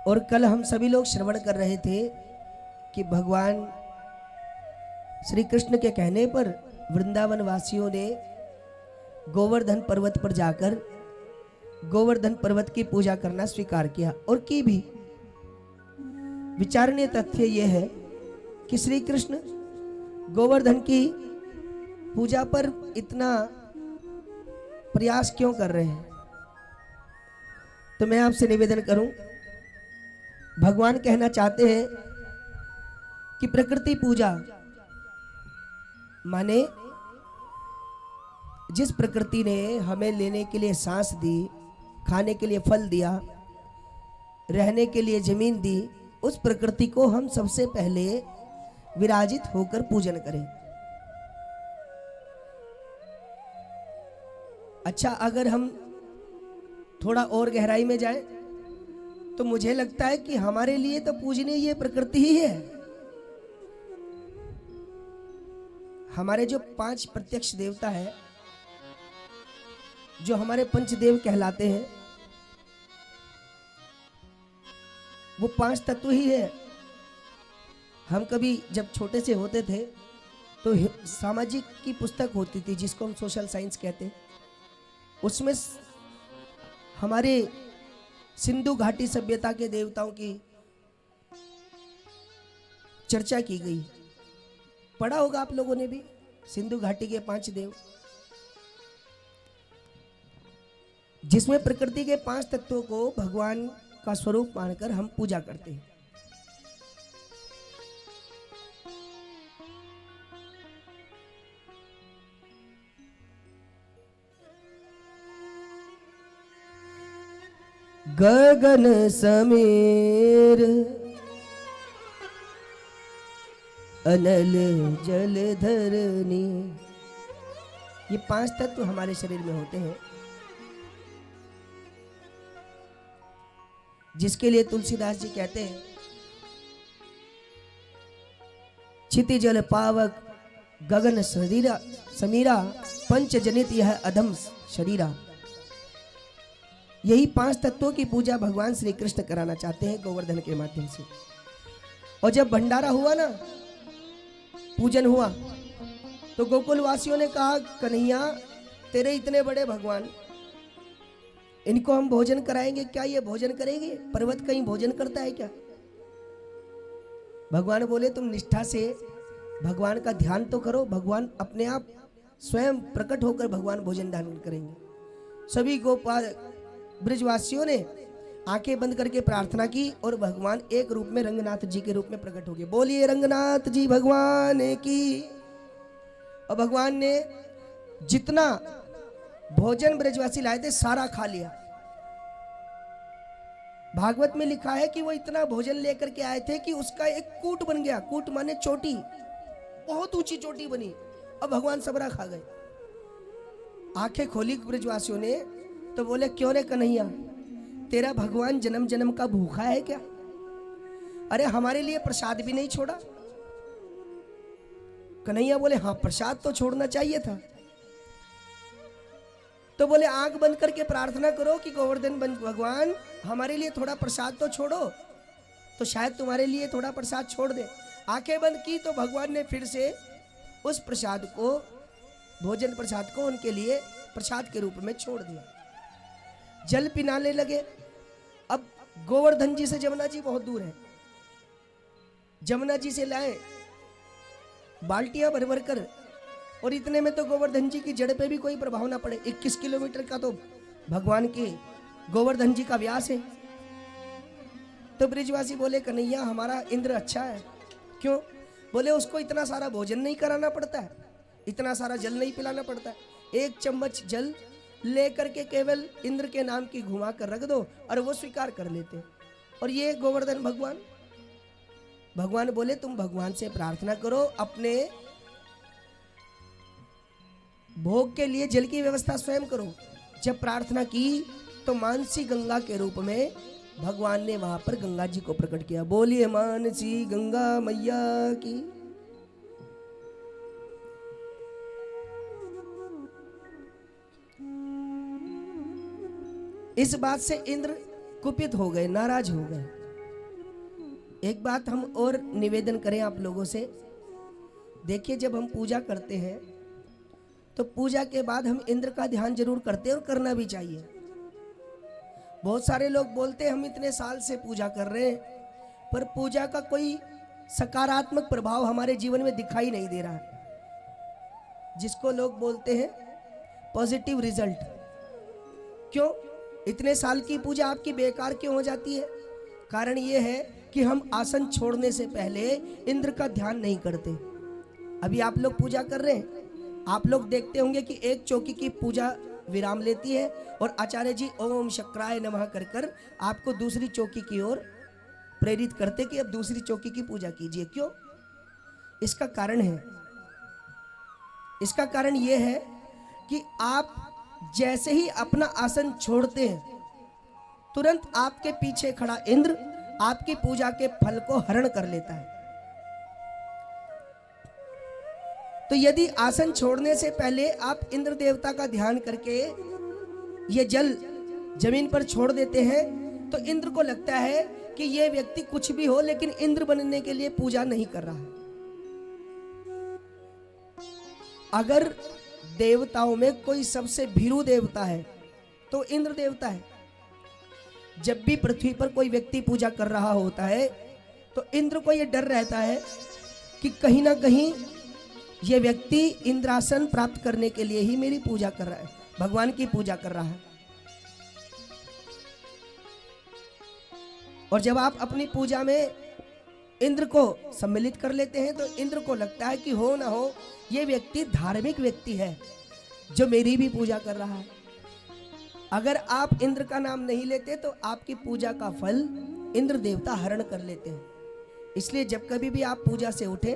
और कल हम सभी लोग श्रवण कर रहे थे कि भगवान श्री कृष्ण के कहने पर वृंदावन वासियों ने गोवर्धन पर्वत पर जाकर गोवर्धन पर्वत की पूजा करना स्वीकार किया और की भी। विचारणीय तथ्य यह है कि श्री कृष्ण गोवर्धन की पूजा पर इतना प्रयास क्यों कर रहे हैं। तो मैं आपसे निवेदन करूं, भगवान कहना चाहते हैं कि प्रकृति पूजा माने जिस प्रकृति ने हमें लेने के लिए सांस दी, खाने के लिए फल दिया, रहने के लिए जमीन दी, उस प्रकृति को हम सबसे पहले विराजित होकर पूजन करें। अच्छा, अगर हम थोड़ा और गहराई में जाएं तो मुझे लगता है कि हमारे लिए तो पूजनीय ये प्रकृति ही है। हमारे जो 5 प्रत्यक्ष देवता है, जो हमारे पंचदेव कहलाते हैं, वो 5 तत्व ही है। हम कभी जब छोटे से होते थे तो सामाजिक की पुस्तक होती थी जिसको हम सोशल साइंस कहते हैं, उसमें हमारे सिंधु घाटी सभ्यता के देवताओं की चर्चा की गई। पढ़ा होगा आप लोगों ने भी, सिंधु घाटी के 5 देव, जिसमें प्रकृति के 5 तत्वों को भगवान का स्वरूप मानकर हम पूजा करते हैं। गगन समीर अनल जल धरनी, ये 5 तत्व हमारे शरीर में होते हैं, जिसके लिए तुलसीदास जी कहते हैं क्षिति जल पावक गगन शरीरा समीरा पंच जनित यह अधम शरीरा। यही 5 तत्वों की पूजा भगवान श्री कृष्ण कराना चाहते हैं गोवर्धन के माध्यम से। और जब भंडारा हुआ ना, पूजन हुआ, तो गोकुल वासियों ने कहा, कन्हैया तेरे इतने बड़े भगवान, इनको हम भोजन कराएंगे क्या? ये भोजन करेंगे? पर्वत कहीं भोजन करता है क्या? भगवान बोले, तुम निष्ठा से भगवान का ध्यान तो करो, भगवान अपने आप स्वयं प्रकट होकर भगवान भोजन दान करेंगे। सभी गोपाल ब्रजवासियों ने आंखें बंद करके प्रार्थना की और भगवान एक रूप में रंगनाथ जी के रूप में प्रकट हो गए। बोलिए रंगनाथ जी भगवान की। और भगवान ने जितना भोजन ब्रजवासी लाए थे सारा खा लिया। भागवत में लिखा है कि वो इतना भोजन लेकर के आए थे कि उसका एक कूट बन गया। कूट माने चोटी, बहुत ऊंची चोटी बनी। अब भगवान सबरा खा गए। आंखें खोली ब्रजवासियों ने तो बोले, क्यों रे कन्हैया, तेरा भगवान जन्म जन्म का भूखा है क्या? अरे हमारे लिए प्रसाद भी नहीं छोड़ा। कन्हैया बोले, हाँ प्रसाद तो छोड़ना चाहिए था। तो बोले, आंख बंद करके प्रार्थना करो कि गोवर्धन भगवान हमारे लिए थोड़ा प्रसाद तो छोड़ो, तो शायद तुम्हारे लिए थोड़ा प्रसाद छोड़ दे। आंखें बंद की तो भगवान ने फिर से उस प्रसाद को, भोजन प्रसाद को उनके लिए प्रसाद के रूप में छोड़ दिया। जल पिलाने लगे। अब गोवर्धन जी से जमुना जी बहुत दूर है। जमुना जी से लाए बाल्टियां भर भर कर, और इतने में तो गोवर्धन जी की जड़ पे भी कोई प्रभाव ना पड़े। 21 किलोमीटर का तो भगवान के गोवर्धन जी का व्यास है। तो ब्रिजवासी बोले, कन्हैया हमारा इंद्र अच्छा है। क्यों? बोले, उसको इतना सारा भोजन नहीं कराना पड़ता है, इतना सारा जल नहीं पिलाना पड़ता है। 1 चम्मच जल लेकर के केवल इंद्र के नाम की घुमा कर रख दो और वो स्वीकार कर लेते। और ये गोवर्धन भगवान बोले, तुम भगवान से प्रार्थना करो, अपने भोग के लिए जल की व्यवस्था स्वयं करो। जब प्रार्थना की तो मानसी गंगा के रूप में भगवान ने वहां पर गंगा जी को प्रकट किया। बोलिए मानसी गंगा मैया की। इस बात से इंद्र कुपित हो गए, नाराज हो गए। एक बात हम और निवेदन करें आप लोगों से। देखिए, जब हम पूजा करते हैं तो पूजा के बाद हम इंद्र का ध्यान जरूर करते हैं और करना भी चाहिए। बहुत सारे लोग बोलते हैं हम इतने साल से पूजा कर रहे हैं, पर पूजा का कोई सकारात्मक प्रभाव हमारे जीवन में दिखाई नहीं दे रहा है, जिसको लोग बोलते हैं पॉजिटिव रिजल्ट। क्यों इतने साल की पूजा आपकी बेकार क्यों हो जाती है? कारण यह है कि हम आसन छोड़ने से पहले इंद्र का ध्यान नहीं करते। अभी आप लोग पूजा कर रहे हैं, आप लोग देखते होंगे कि एक चौकी की पूजा विराम लेती है और आचार्य जी ओम शक्राय नमः कर कर आपको दूसरी चौकी की ओर प्रेरित करते कि अब दूसरी चौकी की पूजा कीजिए। क्यों? इसका कारण है, इसका कारण यह है कि आप जैसे ही अपना आसन छोड़ते हैं, तुरंत आपके पीछे खड़ा इंद्र आपकी पूजा के फल को हरण कर लेता है। तो यदि आसन छोड़ने से पहले आप इंद्र देवता का ध्यान करके ये जल जमीन पर छोड़ देते हैं, तो इंद्र को लगता है कि ये व्यक्ति कुछ भी हो लेकिन इंद्र बनने के लिए पूजा नहीं कर रहा है। अगर देवताओं में कोई सबसे भीरू देवता है तो इंद्र देवता है। जब भी पृथ्वी पर कोई व्यक्ति पूजा कर रहा होता है तो इंद्र को यह डर रहता है कि कहीं ना कहीं यह व्यक्ति इंद्रासन प्राप्त करने के लिए ही मेरी पूजा कर रहा है, भगवान की पूजा कर रहा है। और जब आप अपनी पूजा में इंद्र को सम्मिलित कर लेते हैं तो इंद्र को लगता है कि हो ना हो यह व्यक्ति धार्मिक व्यक्ति है जो मेरी भी पूजा कर रहा है। अगर आप इंद्र का नाम नहीं लेते तो आपकी पूजा का फल इंद्र देवता हरण कर लेते हैं। इसलिए जब कभी भी आप पूजा से उठें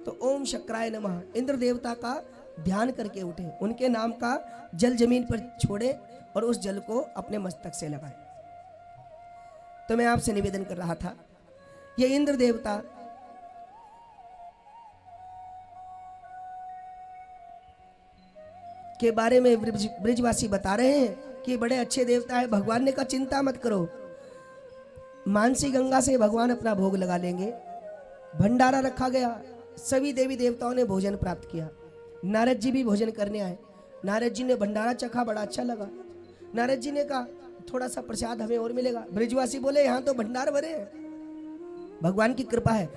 तो ओम शक्राय नमः इंद्र देवता का ध्यान करके उठें, उनके नाम का जल जमीन पर छोड़ें और उस जल को अपने मस्तक से लगाएं। तो मैं आपसे निवेदन कर रहा था, ये इंद्र देवता के बारे में ब्रिजवासी बता रहे हैं कि बड़े अच्छे देवता है। भगवान ने कहा चिंता मत करो, मानसी गंगा से भगवान अपना भोग लगा लेंगे। भंडारा रखा गया, सभी देवी देवताओं ने भोजन प्राप्त किया। नारद जी भी भोजन करने आए। नारद जी ने भंडारा चखा, बड़ा अच्छा लगा। नारद जी ने कहा थोड़ा सा प्रसाद हमें और मिलेगा। ब्रिजवासी बोले यहाँ तो भंडार भरे हैं, भगवान की कृपा है,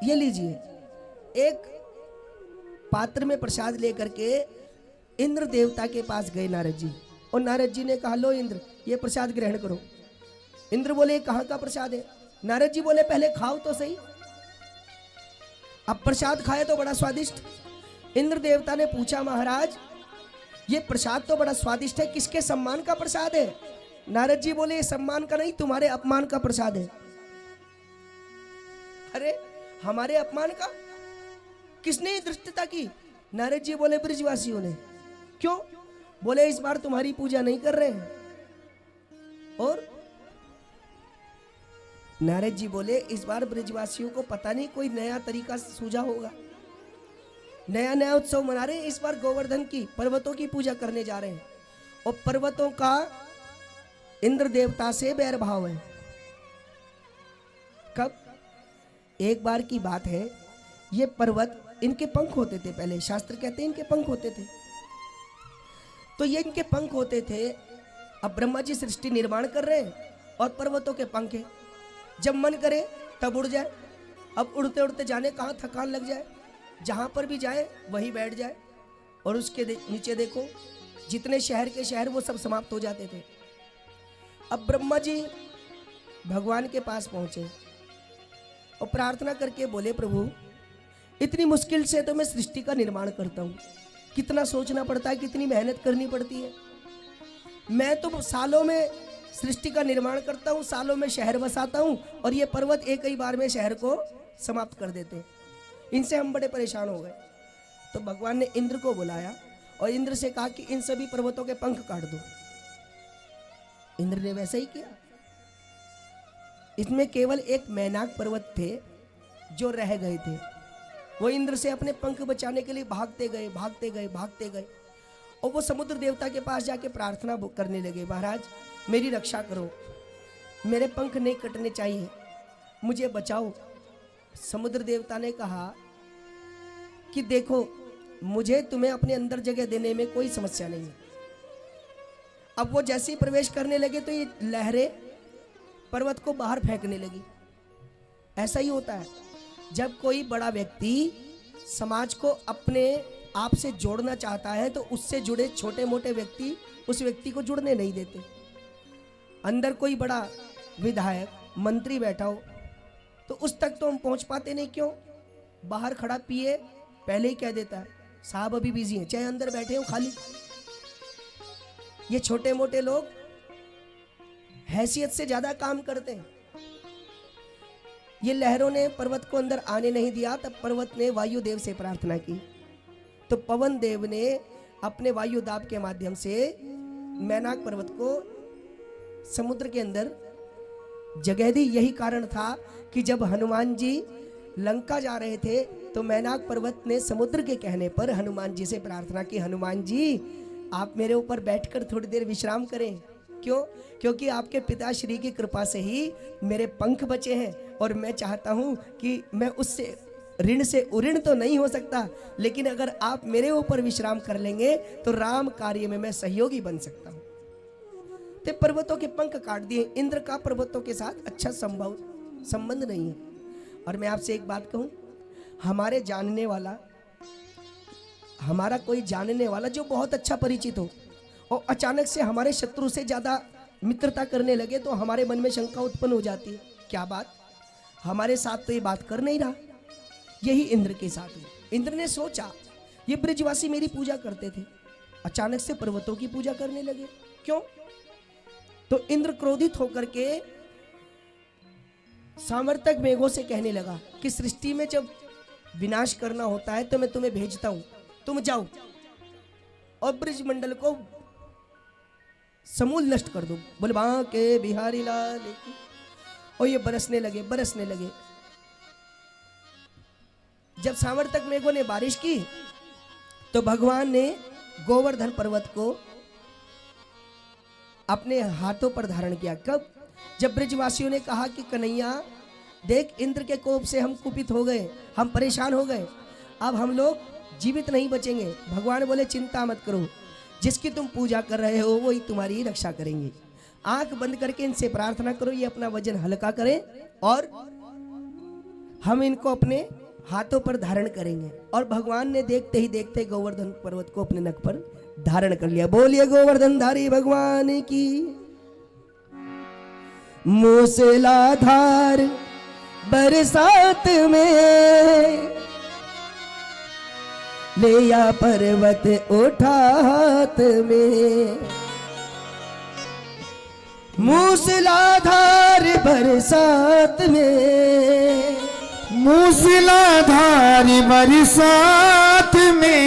ये लीजिए। एक पात्र में प्रसाद लेकर के इंद्र देवता के पास गए नारद जी, और नारद जी ने कहा लो इंद्र ये प्रसाद ग्रहण करो। इंद्र बोले कहाँ का प्रसाद है? नारद जी बोले पहले खाओ तो सही। अब प्रसाद खाए तो बड़ा स्वादिष्ट। इंद्र देवता ने पूछा महाराज ये प्रसाद तो बड़ा स्वादिष्ट है, किसके सम्मान का प्रसाद है? नारद जी बोले सम्मान का नहीं, तुम्हारे अपमान का प्रसाद है। अरे हमारे अपमान का? किसने धृष्टता की? नारद जी बोले ब्रिजवासियों ने। क्यों? बोले इस बार तुम्हारी पूजा नहीं कर रहे हैं। और नारद जी बोले इस बार ब्रिजवासियों को पता नहीं कोई नया तरीका सूझा होगा, नया नया उत्सव मना रहे हैं। इस बार गोवर्धन की, पर्वतों की पूजा करने जा रहे हैं, और पर्वतों का इंद्र देवता से बैर भाव है। कब? एक बार की बात है, ये पर्वत, इनके पंख होते थे पहले, शास्त्र कहते हैं इनके पंख होते थे। तो ये इनके पंख होते थे। अब ब्रह्मा जी सृष्टि निर्माण कर रहे हैं और पर्वतों के पंख है, जब मन करे तब उड़ जाए। अब उड़ते उड़ते जाने कहाँ थकान लग जाए, जहाँ पर भी जाए वहीं बैठ जाए, और उसके नीचे देखो जितने शहर के शहर वो सब समाप्त हो जाते थे। अब ब्रह्मा जी भगवान के पास पहुँचे और प्रार्थना करके बोले प्रभु इतनी मुश्किल से तो मैं सृष्टि का निर्माण करता हूँ, कितना सोचना पड़ता है, कितनी मेहनत करनी पड़ती है। मैं तो सालों में सृष्टि का निर्माण करता हूँ, सालों में शहर बसाता हूँ, और ये पर्वत एक ही बार में शहर को समाप्त कर देते हैं। इनसे हम बड़े परेशान हो गए। तो भगवान ने इंद्र को बुलाया और इंद्र से कहा कि इन सभी पर्वतों के पंख काट दो। इंद्र ने वैसा ही किया। इसमें केवल एक मैनाक पर्वत थे जो रह गए थे। वो इंद्र से अपने पंख बचाने के लिए भागते गए, भागते गए, भागते गए, और वो समुद्र देवता के पास जाके प्रार्थना करने लगे, महाराज मेरी रक्षा करो, मेरे पंख नहीं कटने चाहिए, मुझे बचाओ। समुद्र देवता ने कहा कि देखो, मुझे तुम्हें अपने अंदर जगह देने में कोई समस्या नहीं है। अब वो जैसे ही प्रवेश करने लगे तो ये लहरें पर्वत को बाहर फेंकने लगी। ऐसा ही होता है जब कोई बड़ा व्यक्ति समाज को अपने आप से जोड़ना चाहता है तो उससे जुड़े छोटे मोटे व्यक्ति उस व्यक्ति को जुड़ने नहीं देते। अंदर कोई बड़ा विधायक मंत्री बैठा हो तो उस तक तो हम पहुंच पाते नहीं। क्यों? बाहर खड़ा पिए पहले ही कह देता है साहब अभी बिजी हैं, चाहे अंदर बैठे हो खाली। ये छोटे मोटे लोग हैसियत से ज्यादा काम करते हैं। ये लहरों ने पर्वत को अंदर आने नहीं दिया। तब पर्वत ने वायु देव से प्रार्थना की तो पवन देव ने अपने वायु दाब के माध्यम से मैनाक पर्वत को समुद्र के अंदर जगह दी। यही कारण था कि जब हनुमान जी लंका जा रहे थे तो मैनाक पर्वत ने समुद्र के कहने पर हनुमान जी से प्रार्थना की, हनुमान जी आप मेरे ऊपर बैठकर थोड़ी देर विश्राम करें। क्यों? क्योंकि आपके पिताश्री की कृपा से ही मेरे पंख बचे हैं और मैं चाहता हूं कि मैं उससे ऋण से उऋण तो नहीं हो सकता, लेकिन अगर आप मेरे ऊपर विश्राम कर लेंगे तो राम कार्य में मैं सहयोगी बन सकता हूं। तो पर्वतों के पंख काट दिए। इंद्र का पर्वतों के साथ अच्छा संबंध नहीं है। और मैं आपसे एक बात कहूं, हमारे जानने वाला, हमारा कोई जानने वाला जो बहुत अच्छा परिचित हो और अचानक से हमारे शत्रु से ज्यादा मित्रता करने लगे तो हमारे मन में शंका उत्पन्न हो जाती है, क्या बात, हमारे साथ तो ये बात कर नहीं रहा। यही इंद्र के साथ हुआ। इंद्र ने सोचा ये ब्रजवासी मेरी पूजा करते थे, अचानक से पर्वतों की पूजा करने लगे, क्यों? तो इंद्र क्रोधित होकर के सामर्थक मेघों से कहने लगा कि सृष्टि में जब विनाश करना होता है तो मैं तुम्हें भेजता हूं, तुम जाओ और ब्रज मंडल को समूल नष्ट कर दो। बोले बांके बिहारी लाल की। और ये बरसने लगे। जब सामर्थक मेघों ने बारिश की तो भगवान ने गोवर्धन पर्वत को अपने हाथों पर धारण किया। कब? जब ब्रजवासियों ने कहा कि कन्हैया देख, इंद्र के कोप से हम कुपित हो गए, हम परेशान हो गए, अब हम लोग जीवित नहीं बचेंगे। भगवान बोले चिंता मत करो, जिसकी तुम पूजा कर रहे हो वही तुम्हारी रक्षा करेंगे। आंख बंद करके इनसे प्रार्थना करो, ये अपना वजन हल्का करें और हम इनको अपने हाथों पर धारण करेंगे। और भगवान ने देखते ही देखते गोवर्धन पर्वत को अपने नक पर धारण कर लिया। बोलिए गोवर्धन धारी भगवान की। मूसलाधार बरसात में लिया पर्वत उठा हाथ में। मूसलाधार बरसात में, मूसलाधार बरसात में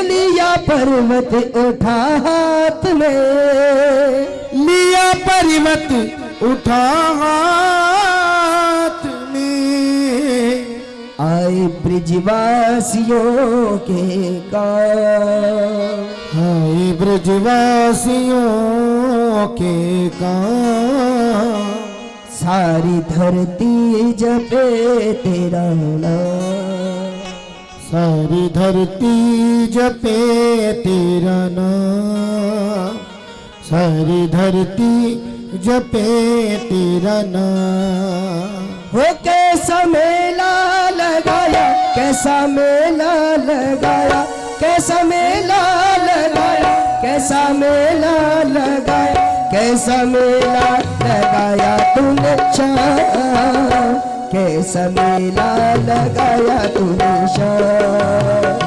लिया पर्वत उठा हाथ में। लिया पर्वत उठा हाथ में। आए ब्रजवासियों के काम, हाय ब्रजवासियों के काम। सारी धरती जपे तेरा नाम, सारी धरती जपे तेरा नाम। सारी धरती जपे तेरा नाम। हो कैसा मेला लगाया, कैसा मेला लगाया, कैसा मेला लगाया, कैसा मेला लगाया, कैसा मेला लगाया तूने शाम, कैसा मेला लगाया तूने शाम।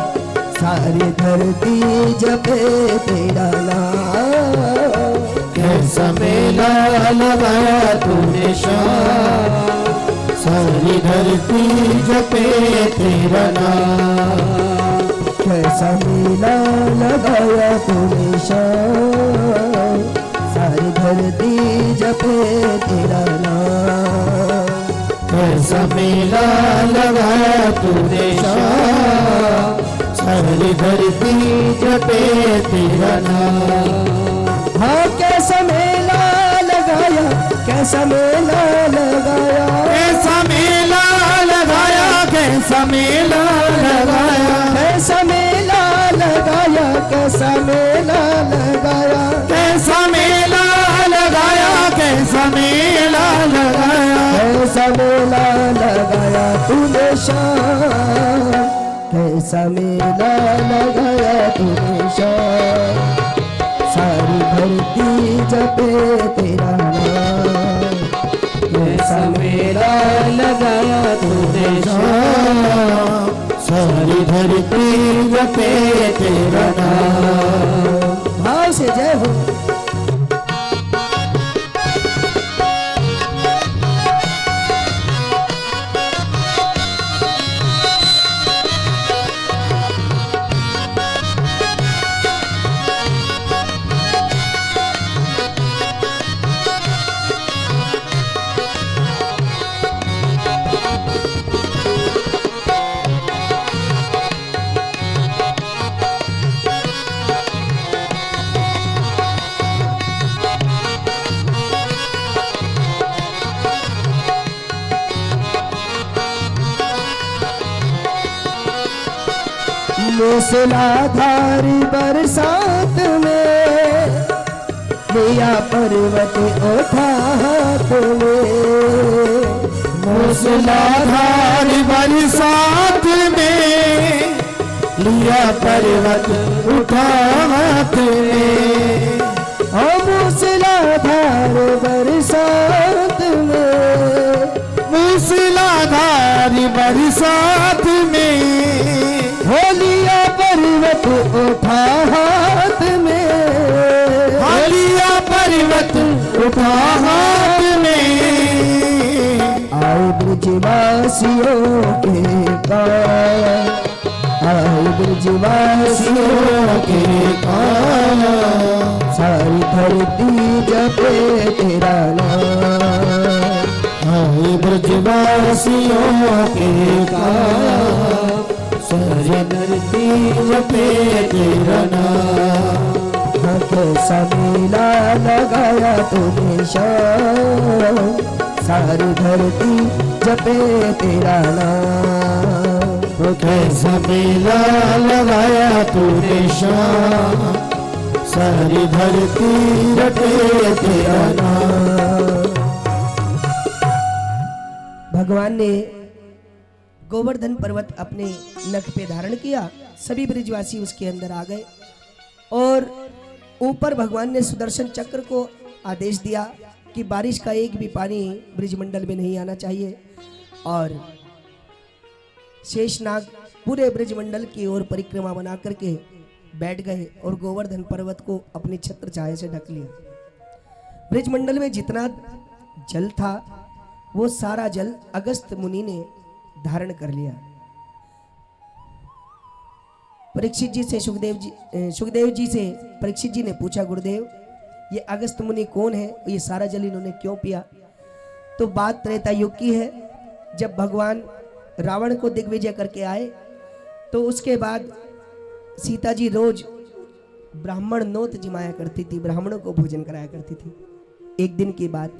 सारी धरती जपे तेरा नाम, कैसा मेला लगाया तूने शाम। सारी धरती जपे तेरा नाम। कैसा मेला लगाया तूने शाम। सारी धरती जपे तेरा नाम। कैसा मेला लगाया तूने शाम। सारी धरती जपे तेरा नाम। हाँ कैसा मेला लगाया, कैसा मेला लगाया, कैसा मेला लगाया, कैसा मेला लगाया, कैसा मेला लगाया, कैसा मेला लगाया, कैसा मेला लगाया, कैसा मेला लगाया, कैसा मेला लगाया तूने शाम, कैसा मेला लगाया तूने शाम, सारी धरती जपे तेरा नाम, कैसा मेला लगाया तूने शाम, सारी धरती जपे तेरा नाम। भाव से जय हो। मूसलाधारी बरसात में लिया पर्वत उठा हाथ में, मूसलाधारी बरसात में लिया पर्वत उठा हाथ में, ओ मूसलाधार बरसात में, मूसलाधारी बरसात में हो लिया पर्वत उठा हाथ में, लिया पर्वत उठा हाथ में, आए ब्रजवासियों के पास, आए ब्रजवासियों के कान सारी धरती जपे तेरा नाम, आए ब्रजवासियों के कान सारी धरती जपे तेरा नाम। कैसा मेला लगाया तूने शाम, सारी धरती जपे तेरा नाम, कैसा मेला लगाया तूने शाम, सारी धरती जपे तेरा नाम। भगवान ने गोवर्धन पर्वत अपने नख पे धारण किया, सभी ब्रजवासी उसके अंदर आ गए और ऊपर भगवान ने सुदर्शन चक्र को आदेश दिया कि बारिश का एक भी पानी ब्रजमंडल में नहीं आना चाहिए, और शेषनाग पूरे ब्रजमंडल की ओर परिक्रमा बना करके बैठ गए और गोवर्धन पर्वत को अपनी छत्र छाया से ढक लिया। ब्रजमंडल में जितना जल था वो सारा जल अगस्त मुनि ने धारण कर लिया। परीक्षित जी से सुखदेव जी से परीक्षित जी ने पूछा, गुरुदेव ये अगस्त मुनि कौन है, ये सारा जल इन्होंने क्यों पिया? तो बात त्रेता युग की है, जब भगवान रावण को दिग्विजय करके आए तो उसके बाद सीता जी रोज ब्राह्मण नोत जिमाया करती थी, ब्राह्मणों को भोजन कराया करती थी। एक दिन की बात,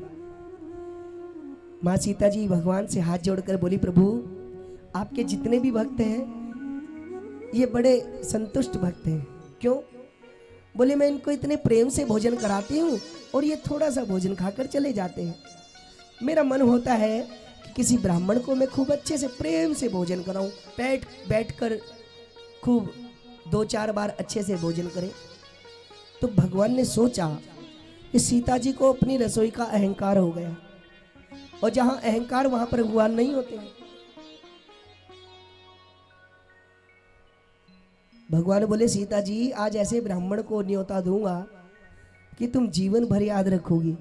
माँ सीता जी भगवान से हाथ जोड़कर बोली, प्रभु आपके जितने भी भक्त हैं ये बड़े संतुष्ट भक्त हैं। क्यों? बोले मैं इनको इतने प्रेम से भोजन कराती हूँ और ये थोड़ा सा भोजन खाकर चले जाते हैं। मेरा मन होता है कि किसी ब्राह्मण को मैं खूब अच्छे से प्रेम से भोजन कराऊं, बैठकर खूब 2-4 बार अच्छे से भोजन करें। तो भगवान ने सोचा कि सीता जी को अपनी रसोई का अहंकार हो गया, और जहां अहंकार वहां पर भगवान नहीं होते हैं। भगवान बोले, सीता जी आज ऐसे ब्राह्मण को न्योता दूंगा कि तुम जीवन भर याद रखोगी।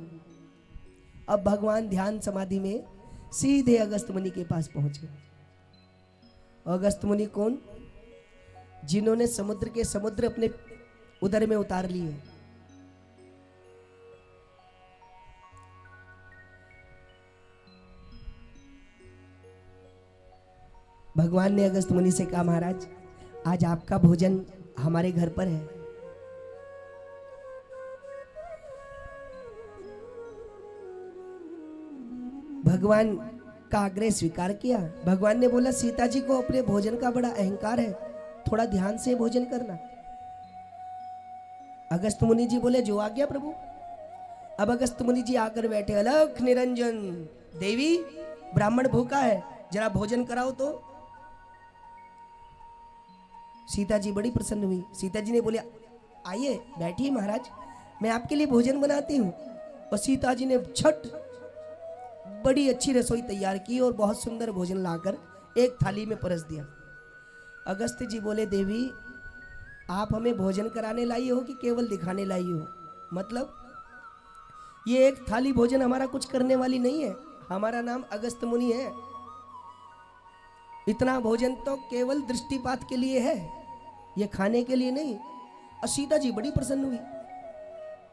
अब भगवान ध्यान समाधि में सीधे अगस्त मुनि के पास पहुंचे। अगस्त मुनि कौन? जिन्होंने समुद्र अपने उदर में उतार लिए। भगवान ने अगस्त मुनि से कहा, महाराज आज आपका भोजन हमारे घर पर है। भगवान का आग्रह स्वीकार किया। भगवान ने बोला सीता जी को अपने भोजन का बड़ा अहंकार है, थोड़ा ध्यान से भोजन करना। अगस्त मुनि जी बोले जो आ गया प्रभु। अब अगस्त मुनि जी आकर बैठे, अलख निरंजन देवी ब्राह्मण भूखा है, जरा भोजन कराओ तो। सीता जी बड़ी प्रसन्न हुई। सीता जी ने बोले आइए बैठिए महाराज, मैं आपके लिए भोजन बनाती हूँ। और सीता जी ने झट बड़ी अच्छी रसोई तैयार की और बहुत सुंदर भोजन लाकर एक थाली में परस दिया। अगस्त जी बोले देवी आप हमें भोजन कराने लाई हो कि केवल दिखाने लाई हो? मतलब ये एक थाली भोजन हमारा कुछ करने वाली नहीं है, हमारा नाम अगस्त मुनि है। इतना भोजन तो केवल दृष्टिपात के लिए है, ये खाने के लिए नहीं। और सीता जी बड़ी प्रसन्न हुई,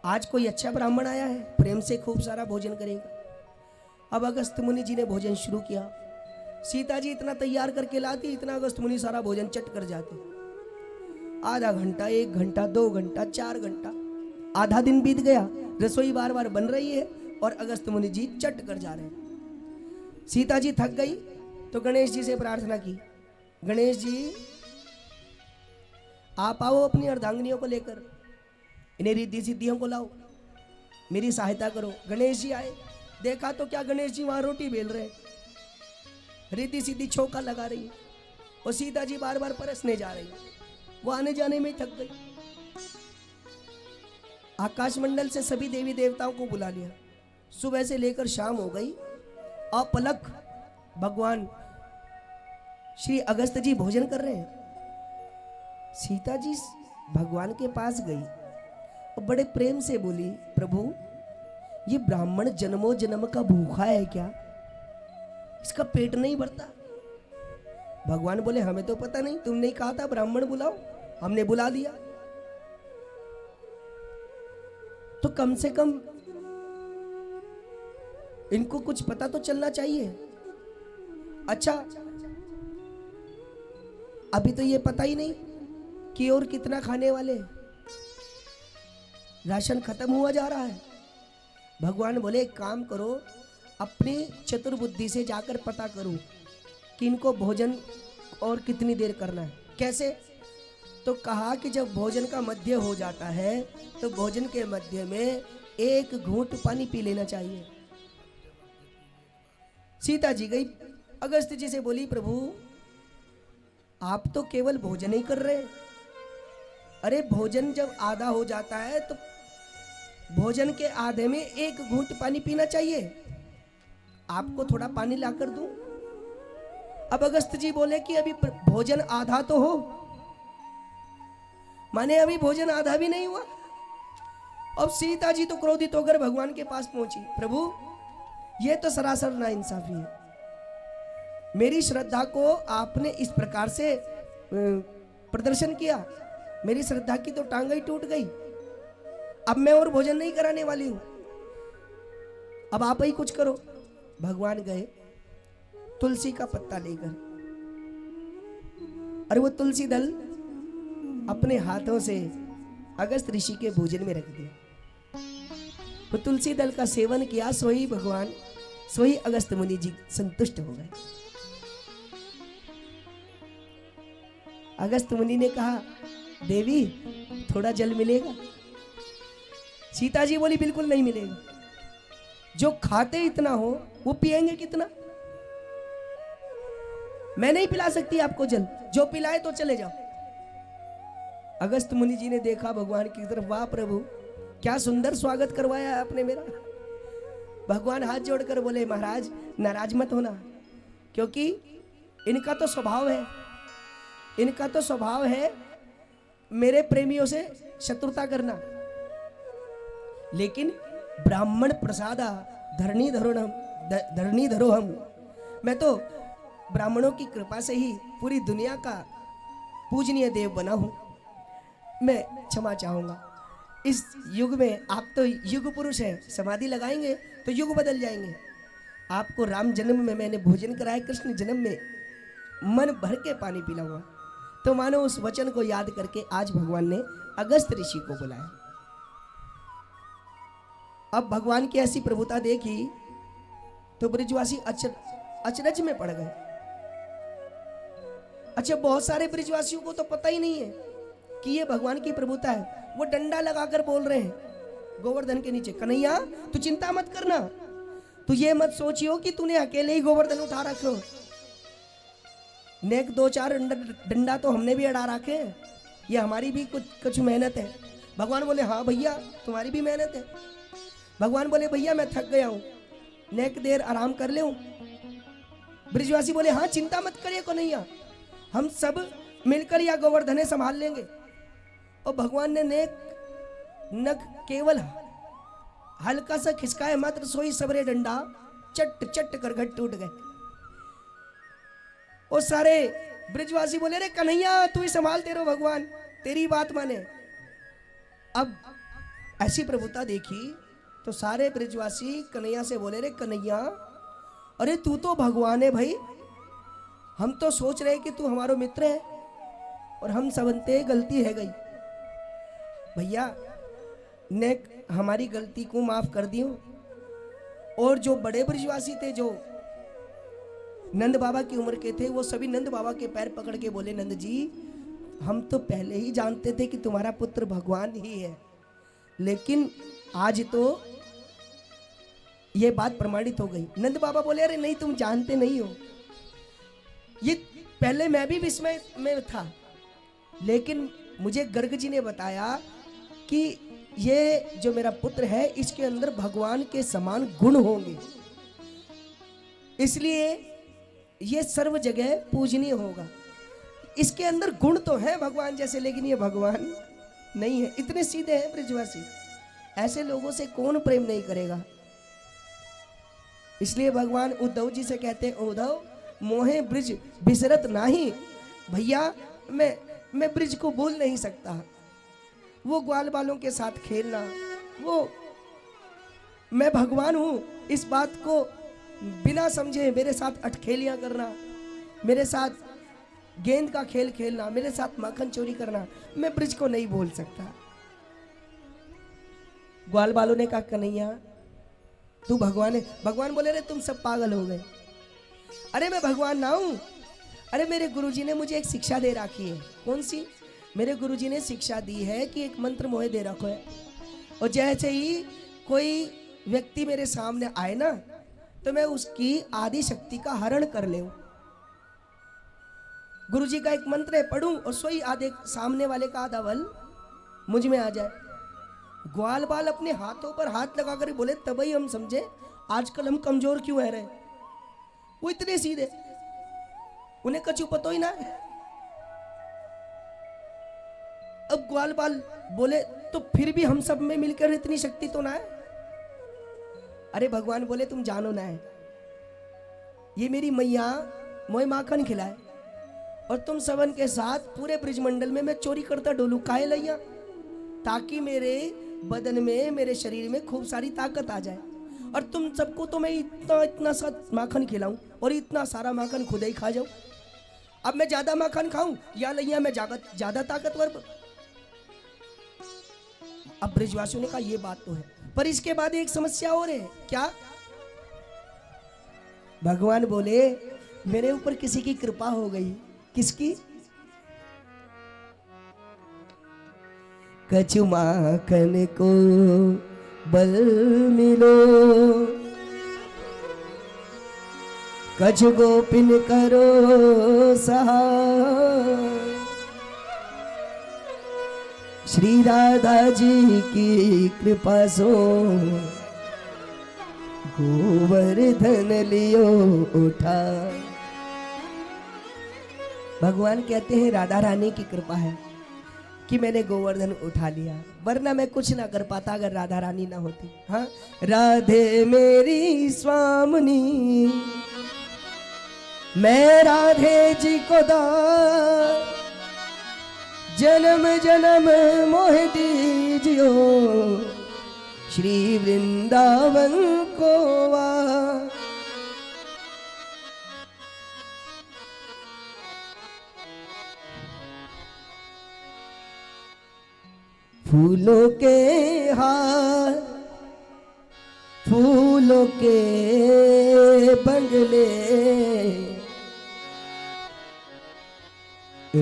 आज कोई अच्छा ब्राह्मण आया है, प्रेम से खूब सारा भोजन करेगा। अब अगस्त मुनि जी ने भोजन शुरू किया। सीता जी इतना तैयार करके लाती, इतना अगस्त मुनि सारा भोजन चट कर जाते। आधा घंटा, 1 घंटा, 2 घंटा, 4 घंटा, आधा दिन बीत गया। रसोई बार बार बन रही है और अगस्त मुनि जी चट कर जा रहे हैं। सीता जी थक गई तो गणेश जी से प्रार्थना की, गणेश जी आप आओ अपनी अर्धांगिनियों को लेकर, इन्हें रिद्धि सिद्धियों को लाओ, मेरी सहायता करो। गणेश जी आए, देखा तो क्या गणेश जी वहां रोटी बेल रहे, रिद्धि सिद्धि छौका लगा रही है और सीता जी बार बार परसने जा रही है। वो आने जाने में थक गई। आकाश मंडल से सभी देवी देवताओं को बुला लिया। सुबह से लेकर शाम हो गई, अपलक भगवान श्री अगस्त जी भोजन कर रहे हैं। सीता जी भगवान के पास गई और बड़े प्रेम से बोली प्रभु ये ब्राह्मण जन्मों जन्म का भूखा है क्या, इसका पेट नहीं भरता? भगवान बोले हमें तो पता नहीं, तुमने ही कहा था ब्राह्मण बुलाओ, हमने बुला दिया। तो कम से कम इनको कुछ पता तो चलना चाहिए। अच्छा अभी तो ये पता ही नहीं कि और कितना खाने वाले, राशन खत्म हुआ जा रहा है। भगवान बोले एक काम करो, अपनी चतुर्बुद्धि से जाकर पता करो कि इनको भोजन और कितनी देर करना है। कैसे? तो कहा कि जब भोजन का मध्य हो जाता है तो भोजन के मध्य में 1 घूंट पानी पी लेना चाहिए। सीता जी गई अगस्त जी से बोली प्रभु आप तो केवल भोजन ही कर रहे, अरे भोजन जब आधा हो जाता है तो भोजन के आधे में 1 घूंट पानी पीना चाहिए, आपको थोड़ा पानी लाकर दूं। अब अगस्त जी बोले कि अभी भोजन आधा तो हो, माने अभी भोजन आधा भी नहीं हुआ। अब सीता जी तो क्रोधित होकर भगवान के पास पहुंची, प्रभु ये तो सरासर नाइंसाफी है, मेरी श्रद्धा को आपने इस प्रकार से प्रदर्शन किया, मेरी श्रद्धा की तो टांग ही टूट गई, अब मैं और भोजन नहीं कराने वाली हूं, अब आप ही कुछ करो। भगवान गए तुलसी का पत्ता लेकर, और वो तुलसी दल अपने हाथों से अगस्त ऋषि के भोजन में रख दिया। वो तुलसी दल का सेवन किया, सोई भगवान सोई अगस्त मुनि जी संतुष्ट हो गए। अगस्त मुनि ने कहा देवी थोड़ा जल मिलेगा? सीता जी बोली बिल्कुल नहीं मिलेगा, जो खाते इतना हो वो पिएंगे कितना? मैं नहीं पिला सकती आपको जल, जो पिलाए तो चले जाओ। अगस्त मुनि जी ने देखा भगवान की तरफ, वाह प्रभु क्या सुंदर स्वागत करवाया है आपने मेरा। भगवान हाथ जोड़कर बोले महाराज नाराज मत होना, क्योंकि इनका तो स्वभाव है, इनका तो स्वभाव है मेरे प्रेमियों से शत्रुता करना, लेकिन ब्राह्मण प्रसादा धरणी धरो हम, मैं तो ब्राह्मणों की कृपा से ही पूरी दुनिया का पूजनीय देव बना हूं, मैं क्षमा चाहूंगा। इस युग में आप तो युग पुरुष हैं, समाधि लगाएंगे तो युग बदल जाएंगे। आपको राम जन्म में मैंने भोजन कराया, कृष्ण जन्म में मन भर के पानी पिलाऊंगा। तो मानो उस वचन को याद करके आज भगवान ने अगस्त ऋषि को बुलाया। अब भगवान की ऐसी प्रभुता देखी तो ब्रिजवासी अचरज में पड़ गए। अच्छा, बहुत सारे ब्रिजवासियों को तो पता ही नहीं है कि ये भगवान की प्रभुता है। वो डंडा लगाकर बोल रहे हैं गोवर्धन के नीचे, कन्हैया तू चिंता मत करना, तू ये मत सोचियो कि तूने अकेले ही गोवर्धन उठा रखो, नेक 2-4 डंडा तो हमने भी अड़ा रखे हैं, ये हमारी भी कुछ मेहनत है। भगवान बोले हाँ भैया तुम्हारी भी मेहनत है। भगवान बोले भैया मैं थक गया हूँ, नेक देर आराम कर ले। ब्रिजवासी बोले हाँ चिंता मत करिए कन्हैया, हम सब मिलकर या गोवर्धने संभाल लेंगे। और भगवान ने नेक नख केवल हल्का सा खिसकाए, मात्र सोई सबरे डंडा चट चट कर घट टूट गए। और सारे ब्रिजवासी बोले रे कन्हैया तू ही संभाल, तेरो भगवान तेरी बात माने। अब ऐसी प्रभुता देखी तो सारे ब्रिजवासी कन्हैया से बोले रे कन्हैया अरे तू तो भगवान है भाई, हम तो सोच रहे कि तू हमारो मित्र है और हम सबनते गलती है गई। भैया ने हमारी गलती को माफ कर दियो। और जो बड़े ब्रिजवासी थे जो नंद बाबा की उम्र के थे, वो सभी नंद बाबा के पैर पकड़ के बोले नंद जी हम तो पहले ही जानते थे कि तुम्हारा पुत्र भगवान ही है, लेकिन आज तो ये बात प्रमाणित हो गई। नंद बाबा बोले अरे नहीं तुम जानते नहीं हो, ये पहले मैं भी विस्मय में था, लेकिन मुझे गर्ग जी ने बताया कि ये जो मेरा पुत्र है इसके अंदर भगवान के समान गुण होंगे, इसलिए ये सर्व जगह पूजनीय होगा। इसके अंदर गुण तो है भगवान जैसे, लेकिन ये भगवान नहीं है। इतने सीधे हैं ब्रिजवासी, ऐसे लोगों से कौन प्रेम नहीं करेगा। इसलिए भगवान उद्धव जी से कहते हैं उद्धव मोहे ब्रिज बिसरत नाही। भैया मैं ब्रिज को भूल नहीं सकता, वो ग्वाल बालों के साथ खेलना, वो मैं भगवान हूं इस बात को बिना समझे मेरे साथ अटखेलियां करना, मेरे साथ गेंद का खेल खेलना, मेरे साथ माखन चोरी करना, मैं ब्रिज को नहीं भूल सकता। ग्वाल बालों ने कहा कन्हैया तू भगवान है। भगवान बोले रे तुम सब पागल हो गए, अरे मैं भगवान ना हूं। अरे मेरे गुरुजी ने मुझे एक शिक्षा दे रखी है। कौन सी? मेरे गुरुजी ने शिक्षा दी है कि एक मंत्र मोहे दे रखो है, और जैसे ही कोई व्यक्ति मेरे सामने आए ना तो मैं उसकी आदि शक्ति का हरण कर ले। गुरुजी का एक मंत्र है, पढ़ूं और सोई आधे सामने वाले का आधा बल मुझ में आ जाए। ग्वाल बाल अपने हाथों पर हाथ लगाकर बोले तभी हम समझे आजकल हम कमजोर क्यों है रहे। वो इतने सीधे, उन्हें कछु पता ही ना है। अब ग्वाल बाल बोले तो फिर भी हम सब में मिलकर इतनी शक्ति तो ना है। अरे भगवान बोले तुम जानो ना है, ये मेरी मैया मोए माखन खिलाए और तुम सबन के साथ पूरे ब्रिजमंडल में मैं चोरी करता डोलू काहे लैया, ताकि मेरे बदन में मेरे शरीर में खूब सारी ताकत आ जाए और तुम सबको तो मैं इतना सा माखन खिलाऊं और इतना सारा माखन खुद ही खा जाऊं। अब मैं ज्यादा माखन खाऊं या लैया मैं ज्यादा ताकतवर। अब ब्रिजवासियों ने कहा ये बात तो है, पर इसके बाद एक समस्या और है। क्या? भगवान बोले मेरे ऊपर किसी की कृपा हो गई। किसकी? कछु माखन को बल मिलो, कछु गोपिन करो सहाय। श्री राधा जी की कृपा सो गोवर्धन लियो उठा। भगवान कहते हैं राधा रानी की कृपा है कि मैंने गोवर्धन उठा लिया, वरना मैं कुछ ना कर पाता अगर राधा रानी ना होती। हाँ, राधे मेरी स्वामिनी मैं राधे जी को दान, जन्म जन्म मोह दीजियो श्री वृंदावन को वा। फूलों के हार फूलों के बंगले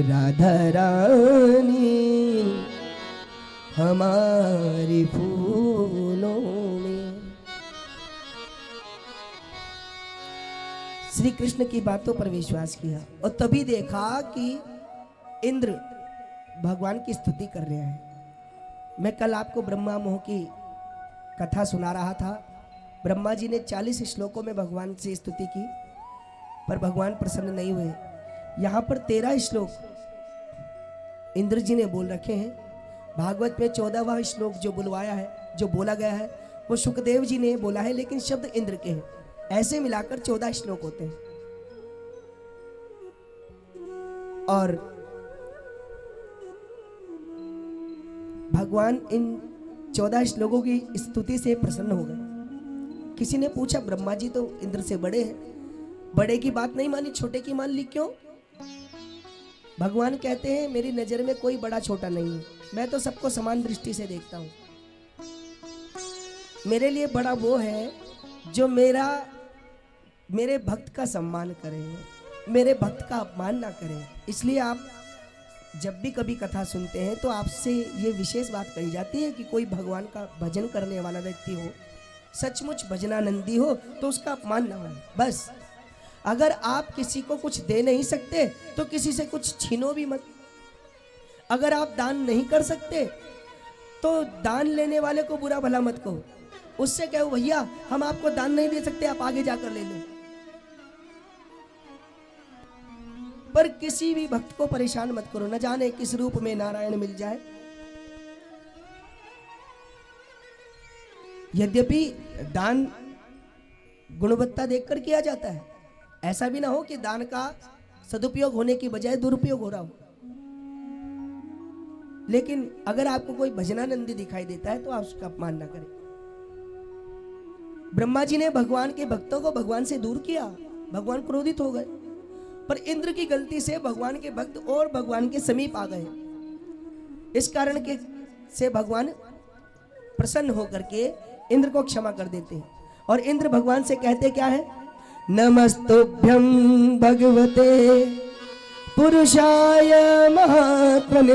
राधा रानी हमारी फूलों में। श्री कृष्ण की बातों पर विश्वास किया और तभी देखा कि इंद्र भगवान की स्तुति कर रहे हैं। मैं कल आपको ब्रह्मा मोह की कथा सुना रहा था। ब्रह्मा जी ने 40 श्लोकों में भगवान से स्तुति की, पर भगवान प्रसन्न नहीं हुए। यहाँ पर 13 श्लोक इंद्र जी ने बोल रखे हैं। भागवत में 14वां श्लोक जो बुलवाया है, जो बोला गया है, वो सुखदेव जी ने बोला है, लेकिन शब्द इंद्र के हैं। ऐसे मिलाकर 14 श्लोक होते हैं। और भगवान इन 14 श्लोकों की स्तुति से प्रसन्न हो गए। किसी ने पूछा, ब्रह्मा जी तो इंद्र से बड़े हैं, बड़े की बात नहीं मानी, छोटे की मान ली क्यों? भगवान कहते हैं, मेरी नजर में कोई बड़ा छोटा नहीं है, मैं तो सबको समान दृष्टि से देखता हूं। मेरे लिए बड़ा वो है जो मेरे भक्त का सम्मान करे, मेरे भक्त का अपमान ना करे। इसलिए आप जब भी कभी कथा सुनते हैं तो आपसे ये विशेष बात कही जाती है कि कोई भगवान का भजन करने वाला व्यक्ति हो, सचमुच भजनानंदी हो, तो उसका अपमान ना हो। बस अगर आप किसी को कुछ दे नहीं सकते तो किसी से कुछ छीनो भी मत। अगर आप दान नहीं कर सकते तो दान लेने वाले को बुरा भला मत कहो। उससे कहो, भैया हम आपको दान नहीं दे सकते, आप आगे जाकर ले लो। पर किसी भी भक्त को परेशान मत करो, न जाने किस रूप में नारायण मिल जाए। यद्यपि दान गुणवत्ता देखकर किया जाता है, ऐसा भी ना हो कि दान का सदुपयोग होने की बजाय दुरुपयोग हो रहा हो। लेकिन अगर आपको कोई भजनानंदी दिखाई देता है तो आप उसका अपमान ना करें। ब्रह्मा जी ने भगवान के भक्तों को भगवान से दूर किया, भगवान क्रोधित हो गए। पर इंद्र की गलती से भगवान के भक्त और भगवान के समीप आ गए। इस कारण के से भगवान प्रसन्न होकर के इंद्र को क्षमा कर देते हैं। और इंद्र भगवान से कहते क्या है, नमस्तुभ्यं भगवते पुरुषाय महात्मने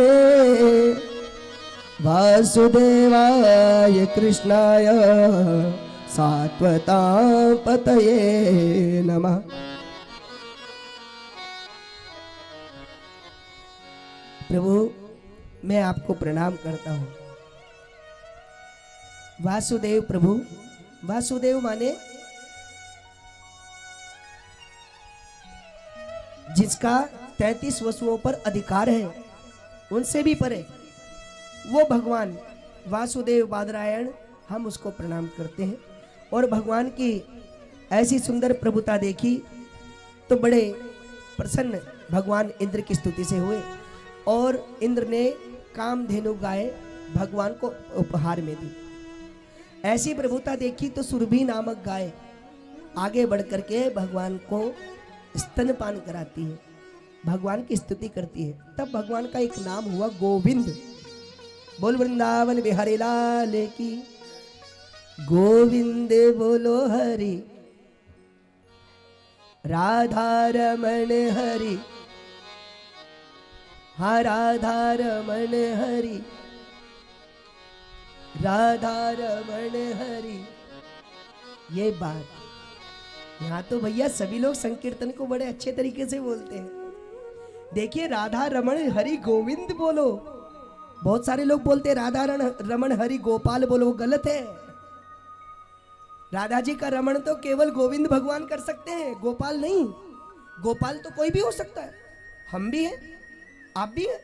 वासुदेवाय कृष्णाय सात्वतापतये नमः। प्रभु मैं आपको प्रणाम करता हूं। वासुदेव प्रभु, वासुदेव माने जिसका 33 वसुओं पर अधिकार है, उनसे भी परे वो भगवान वासुदेव बादरायण, हम उसको प्रणाम करते हैं। और भगवान की ऐसी सुंदर प्रभुता देखी तो बड़े प्रसन्न भगवान इंद्र की स्तुति से हुए। और इंद्र ने कामधेनु गाय भगवान को उपहार में दी। ऐसी प्रभुता देखी तो सुरभि नामक गाय आगे बढ़ करके भगवान को स्तनपान कराती है, भगवान की स्तुति करती है। तब भगवान का एक नाम हुआ गोविंद। बोल वृंदावन बिहारी लाल की, गोविंद बोलो हरि, राधा रमण हरि, हाँ राधा रमण हरि, राधा रमण हरि। ये बात यहाँ तो भैया सभी लोग संकीर्तन को बड़े अच्छे तरीके से बोलते हैं। देखिए, राधा रमण हरि गोविंद बोलो। बहुत सारे लोग बोलते हैं राधा रमण हरि गोपाल बोलो, वो गलत है। राधा जी का रमण तो केवल गोविंद भगवान कर सकते हैं, गोपाल नहीं। गोपाल तो कोई भी हो सकता है, हम भी हैं, आप भी हैं।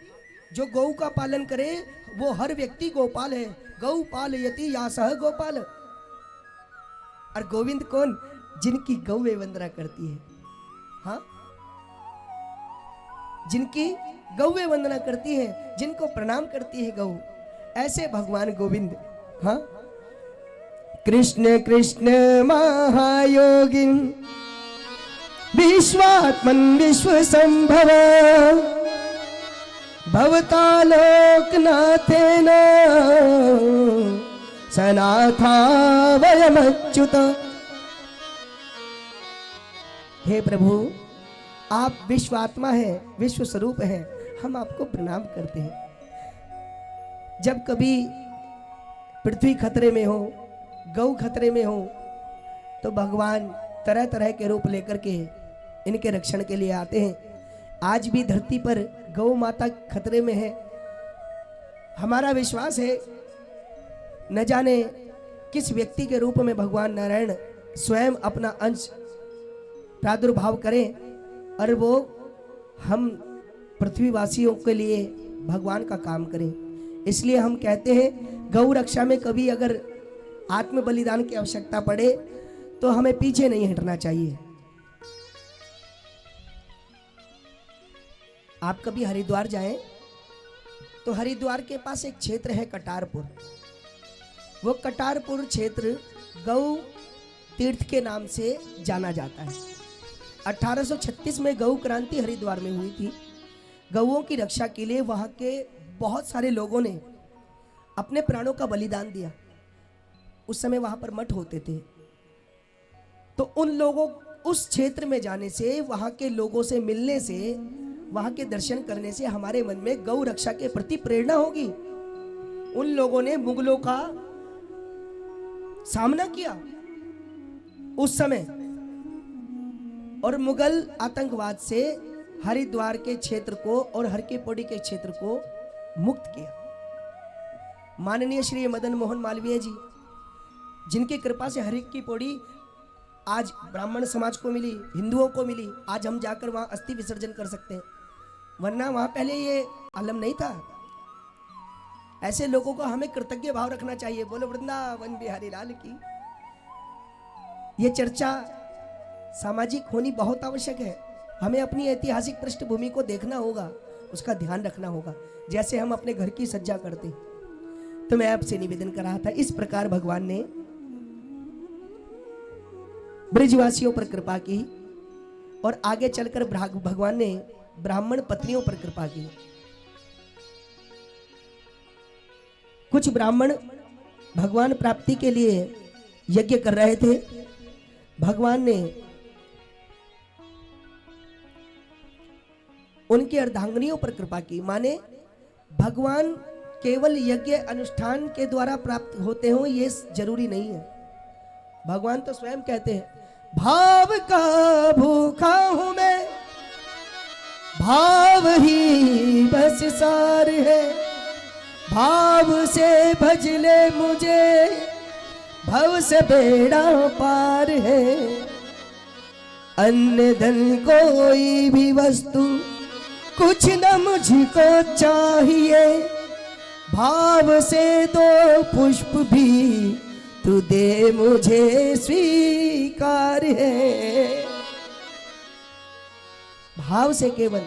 जो गौ का पालन करे वो हर व्यक्ति गोपाल है। गौ पालयति यासह गोपाल। और गोविंद कौन? जिनकी गौ वंदना करती है, हाँ, जिनकी गौ वंदना करती है, जिनको प्रणाम करती है गौ, ऐसे भगवान गोविंद। हाँ, कृष्ण कृष्ण महायोगिन विश्वात्मन विश्व संभव भवतालोकनाथेन सनाथा वयमच्युत। हे प्रभु, आप विश्व आत्मा हैं, विश्व स्वरूप हैं, हम आपको प्रणाम करते हैं। जब कभी पृथ्वी खतरे में हो, गौ खतरे में हो, तो भगवान तरह तरह के रूप लेकर के इनके रक्षण के लिए आते हैं। आज भी धरती पर गौ माता खतरे में है। हमारा विश्वास है न जाने किस व्यक्ति के रूप में भगवान नारायण स्वयं अपना अंश प्रादुर्भाव करें और वो हम पृथ्वीवासियों के लिए भगवान का काम करें। इसलिए हम कहते हैं गौ रक्षा में कभी अगर आत्म बलिदान की आवश्यकता पड़े तो हमें पीछे नहीं हटना चाहिए। आप कभी हरिद्वार जाएं तो हरिद्वार के पास एक क्षेत्र है कटारपुर। वो कटारपुर क्षेत्र गौ तीर्थ के नाम से जाना जाता है। 1836 में गौ क्रांति हरिद्वार में हुई थी। गौओं की रक्षा के लिए वहां के बहुत सारे लोगों ने अपने प्राणों का बलिदान दिया। उस समय वहां पर मठ होते थे, तो उन लोगों उस क्षेत्र में जाने से, वहां के लोगों से मिलने से, वहां के दर्शन करने से हमारे मन में गौ रक्षा के प्रति प्रेरणा होगी। उन लोगों ने मुगलों का सामना किया उस समय और मुगल आतंकवाद से हरिद्वार के क्षेत्र को और हर की पौड़ी के क्षेत्र को मुक्त किया। माननीय श्री मदन मोहन मालवीय जी, जिनकी कृपा से हर की पौड़ी आज ब्राह्मण समाज को मिली, हिंदुओं को मिली, आज हम जाकर वहां अस्थि विसर्जन कर सकते हैं, वरना वहां पहले ये आलम नहीं था। ऐसे लोगों को हमें कृतज्ञ भाव रखना चाहिए। बोलो वृंदावन बिहारी लाल की। ये चर्चा सामाजिक होनी बहुत आवश्यक है। हमें अपनी ऐतिहासिक पृष्ठभूमि को देखना होगा, उसका ध्यान रखना होगा, जैसे हम अपने घर की सज्जा करते। तो मैं आपसे निवेदन कर रहा था, इस प्रकार भगवान ने ब्रजवासियों पर कृपा की और आगे चलकर भगवान ने ब्राह्मण पत्नियों पर कृपा की। कुछ ब्राह्मण भगवान प्राप्ति के लिए यज्ञ कर रहे थे। भगवान ने उनकी अर्धांगिनियों पर कृपा की। माने भगवान केवल यज्ञ अनुष्ठान के द्वारा प्राप्त होते हो ये जरूरी नहीं है। भगवान तो स्वयं कहते हैं, भाव का भूखा हूं मैं, भाव ही बस सार है, भाव से भज ले मुझे, भव से बेड़ा पार है। अन्य धन कोई भी वस्तु कुछ न मुझको चाहिए, भाव से दो पुष्प भी तू दे मुझे स्वीकार है। भाव से केवल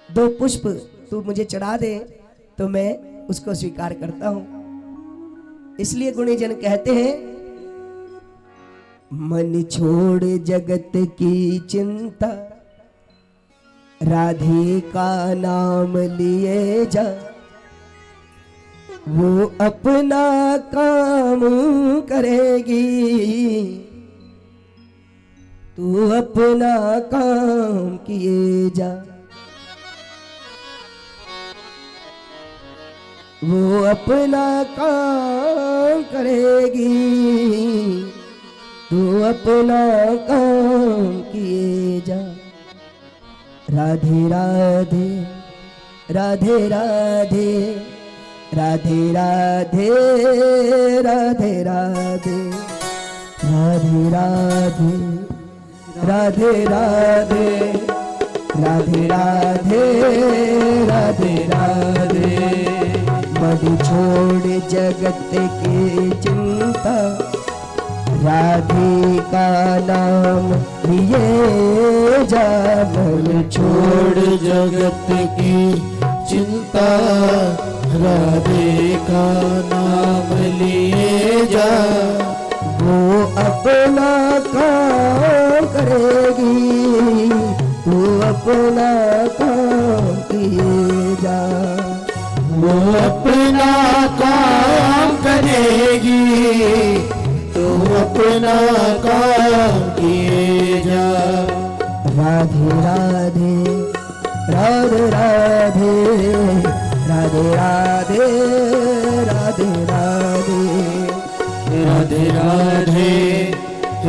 दो पुष्प तू मुझे चढ़ा दे तो मैं उसको स्वीकार करता हूं। इसलिए गुणीजन कहते हैं, मन छोड़ जगत की चिंता, राधे का नाम लिए जा, वो अपना काम करेगी, तू अपना काम किए जा। वो अपना काम करेगी, तू अपना काम किए जा। राधे राधे राधे राधे राधे राधे राधे राधे राधे राधे राधे राधे राधे राधे राधे राधे। मद छोड़ जगत की चिंता, राधे का नाम लिए जा। मन छोड़ जगत की चिंता, राधे का नाम लिए जा। वो अपना काम करेगी, तू अपना काम किए जा। वो अपना काम करेगी, तो अपना काम किए जा। राधे राधे राधे राधे राधे राधे राधे राधे राधे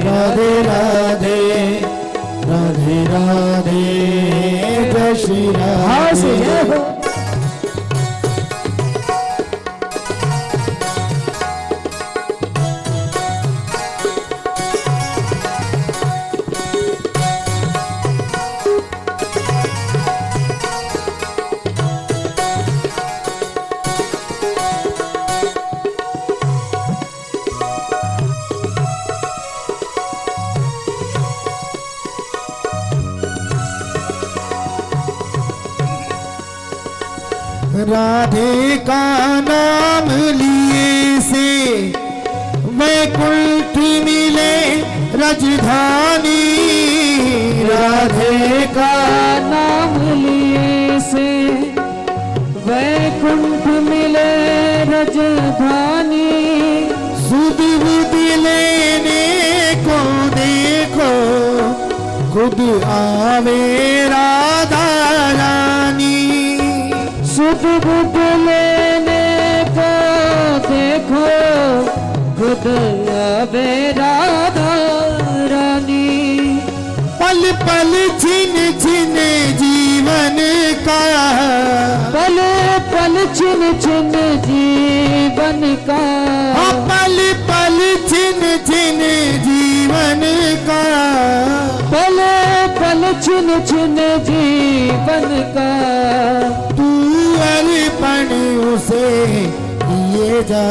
राधे राधे राधे राधे राधे जय श्री हाँ से राधे। जय हो। राधे का नाम लिए से वैकुंठ मिले राजधानी। राधे का नाम लिए से वैकुंठ मिले राजधानी। सुध बुध लेने को देखो खुद आवे राधा रानी। सुध बुध लेने को देखो खुद आवे राधा रानी। पल पल छिन छिन जीवन का, पल पल छिन छिन जीवन का। हाँ पल पल छिन छिन जीवन का। पल पल छिन छिन जीवन का। तू अर्पण उसे किए जा,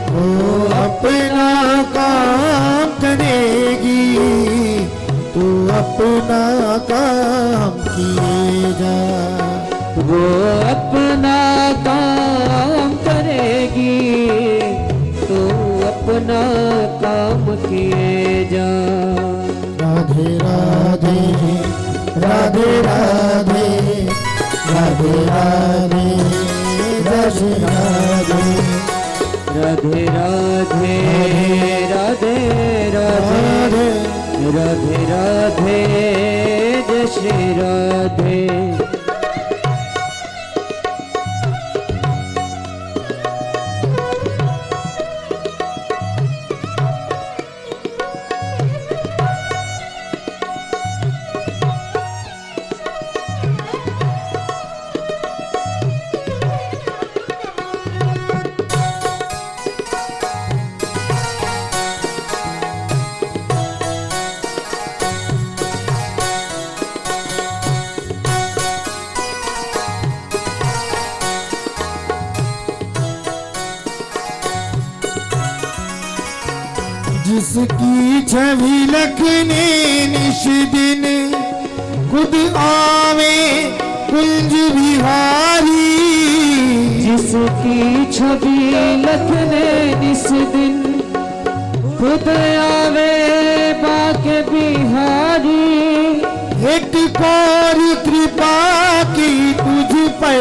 वो अपना काम करेगी। तू अपना काम किए जा, वो अपना काम करेगी। तो अपना काम किए जा। राधे राधे राधे राधे राधे राधे जय श्री राधे। राधे राधे राधे राधे राधे राधे जय श्री राधे। जिसकी छवि लखने निश दिन खुद आवे कुंज बिहारी। जिसकी छवि लखने इस दिन खुद आवे बाके बिहारी। एक और कृपा की तुझ पर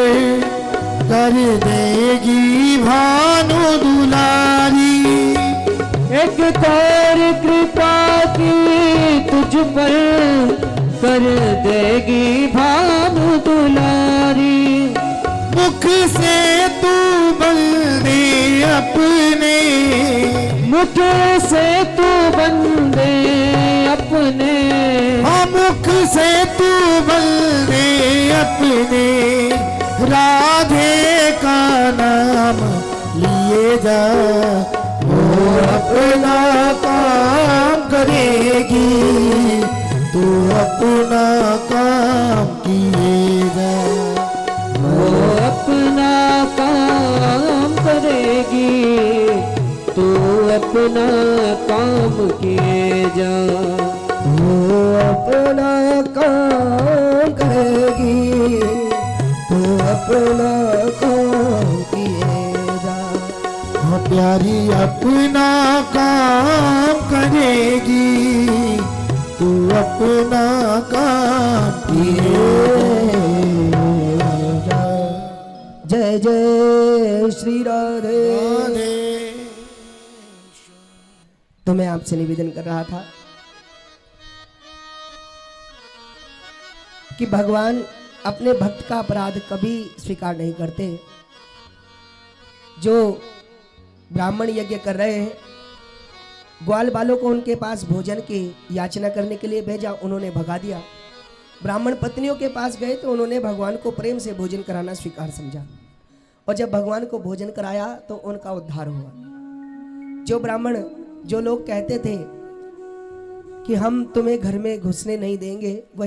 कर देगी भानु दुलारी। एक और कृपा की तुझ पर कर देगी भानु दुलारी। मुख से तू बंदे अपने, मुख से तू बंदे अपने। हाँ मुख से तू बंदे अपने। राधे का नाम लिए जा, वो अपना काम करेगी। तू अपना काम किए जा, वो अपना काम करेगी। तू अपना काम किए जा। वो अपना काम करेगी। तो अपना काम किए जा। हाँ प्यारी अपना काम करेगी। तू अपना काम किए जा। जय जय श्री राधे। तो मैं आपसे निवेदन कर रहा था कि भगवान अपने भक्त का अपराध कभी स्वीकार नहीं करते। जो ब्राह्मण यज्ञ कर रहे हैं, ग्वाल बालों को उनके पास भोजन की याचना करने के लिए भेजा, उन्होंने भगा दिया। ब्राह्मण पत्नियों के पास गए तो उन्होंने भगवान को प्रेम से भोजन कराना स्वीकार समझा, और जब भगवान को भोजन कराया तो उनका उद्धार हुआ। जो ब्राह्मण, जो लोग कहते थे कि हम तुम्हें घर में घुसने नहीं देंगे, वह